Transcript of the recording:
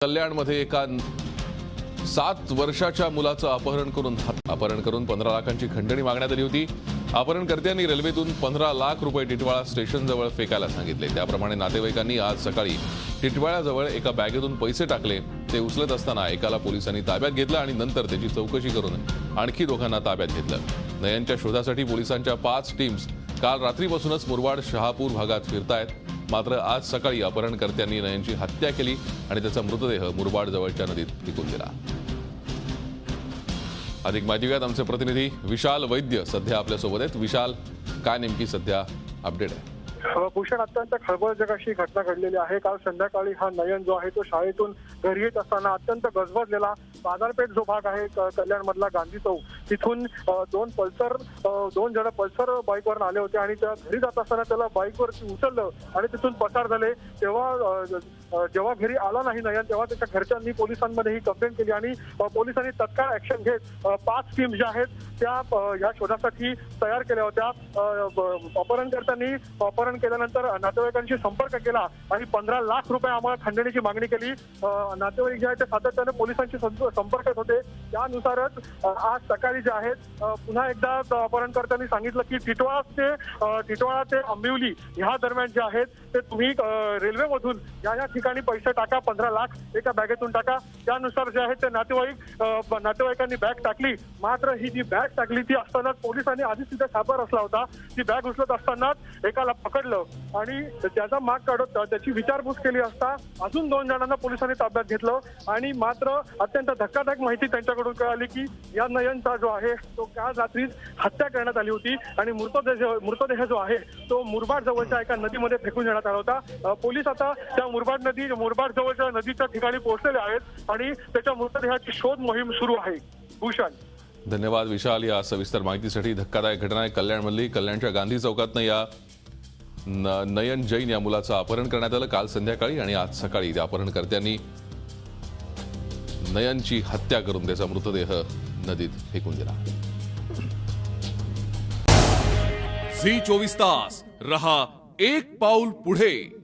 कल्याणमध्ये एका 7 वर्षाच्या मुलाचं अपहरण करून 15 लाखांची खंडणी मागण्यात आली होती। अपहरणकर्त्यांनी रेल्वेतून 15 लाख रुपये टिटवाळा स्टेशनजवळ फेकायला सांगितले। त्याप्रमाणे नातेवाईकांनी आज सकाळी टिटवाळ्याजवळ एका बॅगेतून पैसे टाकले। ते उचलत असताना एकाला पोलिसांनी ताब्यात घेतलं आणि नंतर त्याची चौकशी करून आणखी दोघांना ताब्यात घेतलं। नयनच्या शोधासाठी पोलिसांच्या 5 टीम्स काल रात्रीपासूनच मुरबाड शहापूर भागात फिरतायत। मात्र आज सकाळी अपहरणकर्त्यांनी नयनची हत्या केली आणि त्याचा मृतदेह मुरबाड जवळच्या नदीत फेकून दिला। अधिक माहिती घेऊयात आमचे प्रतिनिधी विशाल वैद्य सध्या आपल्या सोबत आहेत। विशाल, काय नेमकी सध्या अपडेट आहे? भूषण, अत्यंत खळबळजनक अशी घटना घडलेली आहे। काल संध्याकाळी हा नयन जो आहे तो शाळेतून घरी येत असताना अत्यंत गजबजलेला बाजारपेठ जो भाग आहे कल्याण मधला गांधी चौक, तिथून दोन जण पल्सर बाईकवर आले होते आणि त्या घरी जात असताना त्याला बाईकवरती उचललं आणि तिथून पसार झाले। जेव्हा घरी आला नाही नयन, तेव्हा त्याच्या घरच्यांनी पोलिसांमध्ये ही कंप्लेंट केली आणि पोलिसांनी तत्काळ ऍक्शन घेत 5 टीम ज्या आहेत त्या या शोधासाठी तयार केल्या होत्या। अपहरणकर्त्यांनी अपहरण केल्यानंतर नातेवाईकांशी संपर्क केला आणि 15 लाख रुपये आम्हाला खंडणीची मागणी केली। नातेवाईक जे आहेत ते सातत्याने पोलिसांशी संपर्कात होते। त्यानुसारच आज सकाळी जे आहेत पुन्हा एकदा अपहरणकर्त्यांनी सांगितलं की टिटवाळा ते आंबिवली ह्या दरम्यान जे आहेत ते तुम्ही रेल्वेमधून या ठिकाणी पैसे टाका, 15 लाख एका बॅगेतून टाका। त्यानुसार जे आहे ते नातेवाईकांनी बॅग टाकली। मात्र ही जी बॅग टाकली ती असताना पोलिसांनी आधीच तिथे सापळा रचला होता। ती बॅग उचलत असतानाच एकाला पकडलं आणि त्याचा माग काढत त्याची विचारपूस केली असता अजून 2 जणांना पोलिसांनी ताब्यात घेतलं आणि मात्र अत्यंत धक्कादायक माहिती त्यांच्याकडून कळाली की या नयनचा जो आहे तो काल रात्रीच हत्या करण्यात आली होती आणि मृतदेह जो आहे तो मुरबाड जवळच्या एका नदीमध्ये फेकून देण्यात आला होता। पोलीस आता त्या मुरबाड जवळच्या नदीच्या ठिकाणी पोहोचलेले आहेत आणि त्याच्या मृतदेहाची शोध मोहीम सुरू आहे। भूषण, धन्यवाद विशाल या सविस्तर माहितीसाठी। धक्कादायक घटना आहे कल्याणमधली। कल्याणच्या गांधी चौकातनं या नयन जैन या मुलाचं अपहरण करण्यात आलं काल संध्याकाळी आणि आज सकाळी त्या अपहरणकर्त्यांनी नयनची हत्या करून त्याचा मृतदेह नदीत फेकून दिला। झी 24 तास रहा एक पाऊल पुढे।